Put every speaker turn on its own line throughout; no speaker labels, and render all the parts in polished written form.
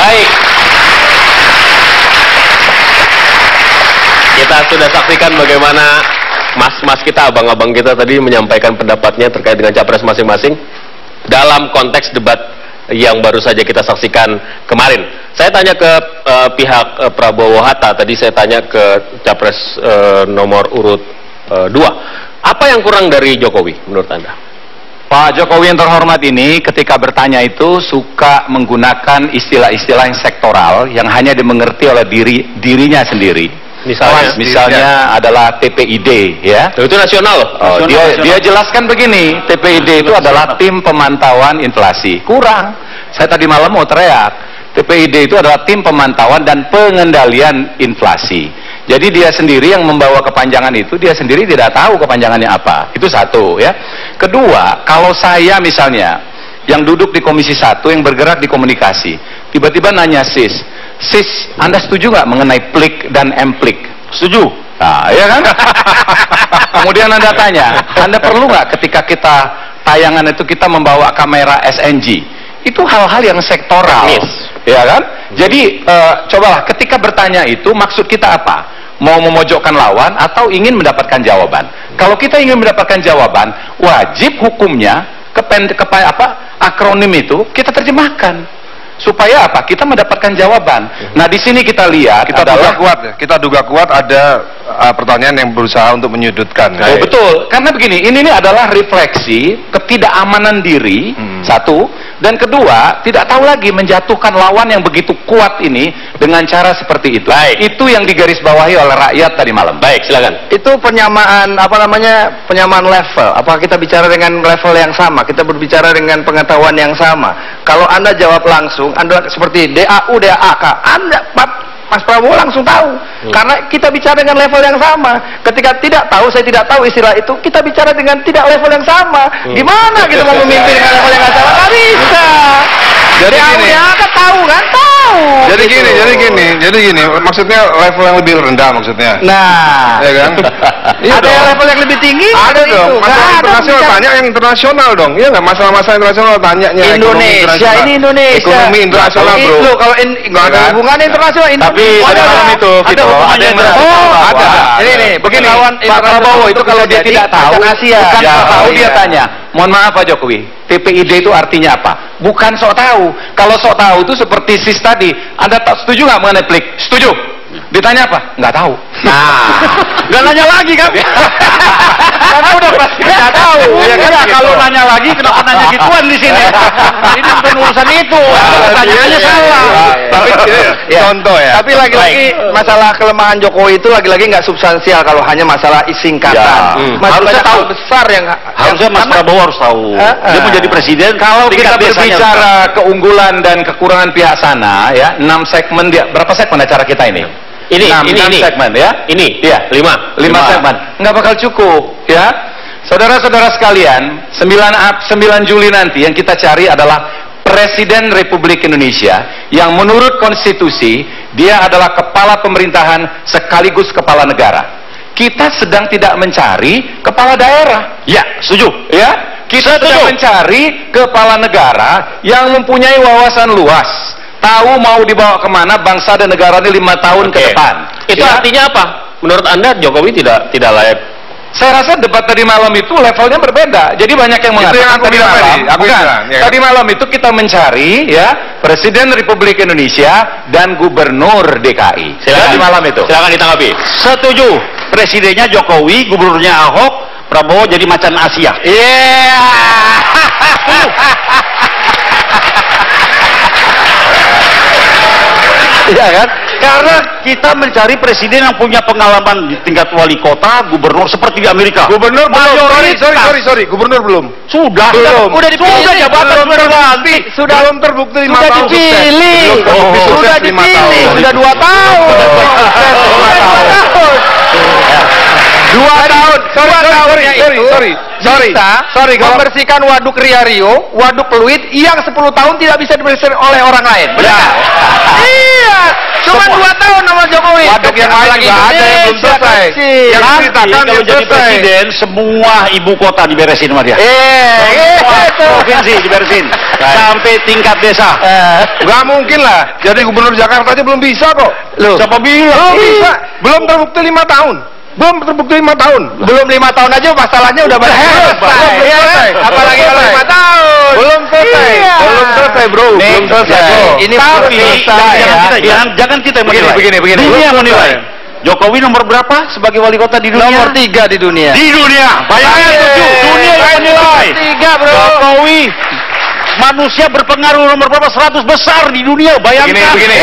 Baik. Kita sudah saksikan bagaimana mas-mas kita, abang-abang kita tadi menyampaikan pendapatnya terkait dengan capres masing-masing dalam konteks debat yang baru saja kita saksikan kemarin. Saya tanya ke pihak Prabowo Hatta, tadi saya tanya ke capres nomor urut 2. Apa yang kurang dari Jokowi menurut Anda?
Pak Jokowi yang terhormat ini ketika bertanya itu suka menggunakan istilah-istilah yang sektoral yang hanya dimengerti oleh dirinya sendiri. Misalnya adalah TPID, ya.
Itu nasional.
Dia jelaskan begini, TPID itu adalah tim pemantauan inflasi. Kurang. Saya tadi malam mau teriak. TPID itu adalah tim pemantauan dan pengendalian inflasi. Jadi dia sendiri yang membawa kepanjangan itu, dia sendiri tidak tahu kepanjangannya apa. Itu satu, ya. Kedua, kalau saya misalnya yang duduk di Komisi 1 yang bergerak di komunikasi, tiba-tiba nanya Sis, Anda setuju nggak mengenai plik dan emplik? Setuju. Nah, ya kan? Kemudian Anda tanya, Anda perlu nggak ketika kita tayangan itu kita membawa kamera SNG? Itu hal-hal yang sektoral, ya kan? Jadi cobalah ketika bertanya itu maksud kita apa? Mau memojokkan lawan atau ingin mendapatkan jawaban? Kalau kita ingin mendapatkan jawaban, wajib hukumnya akronim itu kita terjemahkan. Supaya apa? Kita mendapatkan jawaban. Nah, di sini kita lihat
kita duga kuat ada pertanyaan yang berusaha untuk menyudutkan.
Oh, betul. Karena begini, ini adalah refleksi ketidakamanan diri, satu, dan kedua, tidak tahu lagi menjatuhkan lawan yang begitu kuat ini dengan cara seperti itu.
Baik.
Itu yang digarisbawahi oleh rakyat tadi malam.
Baik, silakan.
Itu penyamaan penyamaan level. Apakah kita bicara dengan level yang sama? Kita berbicara dengan pengetahuan yang sama. Kalau Anda jawab langsung, Anda seperti DAU, DAK, Anda Mas Prabowo langsung tahu. Karena kita bicara dengan level yang sama. Ketika tidak tahu, saya tidak tahu istilah itu, kita bicara dengan tidak level yang sama. Gimana kita mau memimpin dengan level yang sama? Nggak bisa.
Jadi
DAU, DAK tahu kan? Tahu.
Jadi gini, maksudnya level yang lebih rendah maksudnya.
Nah,
ya kan?
Ada yang level yang lebih tinggi?
Ada dong.
Itu.
Masalah internasional tanya yang internasional dong. Iya nggak, masalah-masalah internasional tanyanya.
Indonesia ini Indonesia.
Ekonomi internasional, bro.
Itu kalau nggak ada hubungan internasional.
Tapi ada malam itu,
ada hubungannya.
Ada.
Ini
Begini, Pak Prabowo itu kalau dia tidak tahu, bukan tahu dia tanya. Mohon maaf Pak Jokowi, TPID itu artinya apa? Bukan sok tahu. Kalau sok tahu itu seperti Sis tadi. Anda tak setuju nggak mengenai plik? Setuju. Ditanya apa? Nggak tahu. Nah, nggak nanya lagi kan? Karena udah pasti nggak tahu. Ya kan? Kalau nanya lagi, kenapa nanya gituan di sini? Ini bukan urusan itu. Pertanyaannya salah.
Tapi contoh ya.
Tapi lagi-lagi masalah kelemahan Jokowi itu lagi-lagi nggak substansial kalau hanya masalah singkatan.
Harusnya tahu
besar yang
harusnya Mas Prabowo harus tahu. Dia mau jadi presiden. Kalau kita berbicara keunggulan dan kekurangan pihak sana, ya 6 segmen dia. Berapa segmen acara kita ini?
Ini
segmen ya.
Ini
ya
5
segmen. Nggak bakal cukup, ya. Saudara-saudara sekalian, 9 Juli nanti yang kita cari adalah Presiden Republik Indonesia yang menurut konstitusi dia adalah kepala pemerintahan sekaligus kepala negara. Kita sedang tidak mencari kepala daerah. Ya, setuju. Ya, kita sedang mencari kepala negara yang mempunyai wawasan luas, tahu mau dibawa kemana bangsa dan negara ini 5 tahun ke depan.
Itu artinya apa? Menurut Anda Jokowi tidak layak?
Saya rasa debat tadi malam itu levelnya berbeda. Jadi banyak yang mengatakan tadi malam itu kita mencari ya Presiden Republik Indonesia dan Gubernur DKI.
Silakan di malam itu. Silakan ditanggapi.
Setuju. Presidennya Jokowi, gubernurnya Ahok, Prabowo jadi macan Asia. Iya. Iya kan? Karena kita mencari presiden yang punya pengalaman di tingkat wali kota, gubernur seperti di Amerika.
Gubernur belum. Sorry. Gubernur belum.
Sudah.
Udah dipilih.
Sudah jabatan sudah ganti.
Belum terbukti 5 tahun.
Sudah dipilih. Sudah 2 tahun.
2 tahun. Sorry.
Membersihkan waduk Riario, waduk Pluit yang 10 tahun tidak bisa dibersihkan oleh orang lain.
Benar.
Iya. Cuma 2 tahun sama Jokowi.
Waduk yang lain juga ada yang belum selesai. Yang ceritakan
kalau
yang
jadi
selesai.
presiden, semua ibu kota diberesin sama dia. Semua provinsi diberesin. Sampai tingkat desa.
Nggak mungkin lah. Jadi gubernur Jakarta aja belum bisa kok.
Loh.
Siapa bilang?
Belum bisa. Belum terbukti 5 tahun. Belum terbukti 5 tahun.
Belum 5 tahun aja masalahnya udah banyak selesai.
Belum selesai.
Apalagi kalau 5 tahun.
Belum selesai.
Iya.
Belum selesai, bro. Belum selesai.
Ini
Tapi
belum selesai ya.
jangan kita yang menilai.
Begini.
Dunia yang menilai. Jokowi nomor berapa sebagai wali kota di dunia?
Nomor 3 di dunia.
Di dunia. Bayangkan tujuh. Dunia yang menilai.
3, bro.
Jokowi manusia berpengaruh nomor berapa? 100 besar di dunia. Bayangkan.
Begini.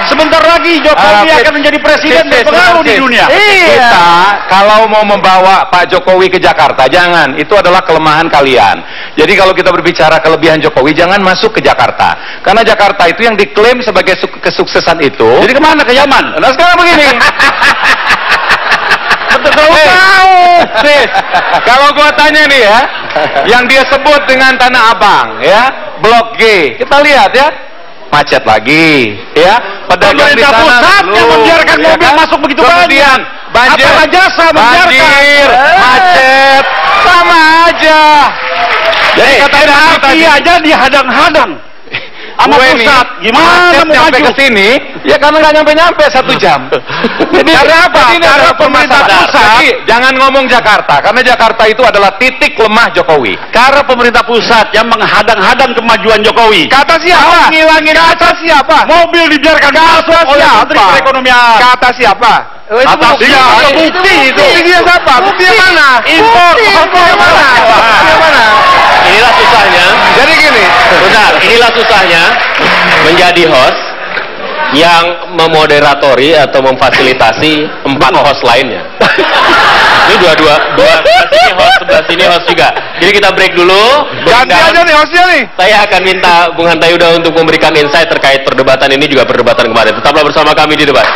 Sebentar lagi Jokowi akan menjadi presiden berpengaruh di dunia.
Kita kalau mau membawa Pak Jokowi ke Jakarta, jangan. Itu adalah kelemahan kalian. Jadi kalau kita berbicara kelebihan Jokowi, jangan masuk ke Jakarta. Karena Jakarta itu yang diklaim sebagai kesuksesan itu.
Jadi kemana? Ke Yaman?
Nah sekarang begini. Tahu, sis. Kalau gua tanya nih ya, yang dia sebut dengan Tanah Abang, ya, Blok G, kita lihat ya, macet lagi, ya. Pedagang di
Pemerintah
sana
pusat yang membiarkan
ya
mobil
kan?
masuk begitu
Kemudian banjir,
Apa jasa membiarkan?
banjir, macet, sama aja. Jadi kata
MRT aja dihadang-hadang sama
gue nih,
pusat. Gimana
macet
mau
nyampe
maju?
ke sini, ya karena nggak nyampe 1 jam. Jadi karena apa? Karena pemerintah pusat. Jangan ngomong Jakarta, karena Jakarta itu adalah titik lemah Jokowi.
Karena pemerintah pusat yang menghadang-hadang kemajuan Jokowi.
Kata siapa?
Ngilangin
Kata siapa?
mobil dibiarkan masuk oleh Menteri
siapa?
Perekonomian.
Kata siapa?
Atas siapa? Bukti itu.
Bukti dia siapa? Bukti yang mana?
Impor.
Bukti yang mana? Bukti yang mana?
Inilah susahnya.
Jadi gini.
Benar, inilah susahnya menjadi host yang memoderatori atau memfasilitasi 4 host lainnya. Ini dua sini host, sebelah sini host juga. Jadi kita break dulu.
Ganti aja nih hostnya nih.
Saya akan minta Bung Hanta Yuda untuk memberikan insight terkait perdebatan ini, juga perdebatan kemarin. Tetaplah bersama kami di Debat.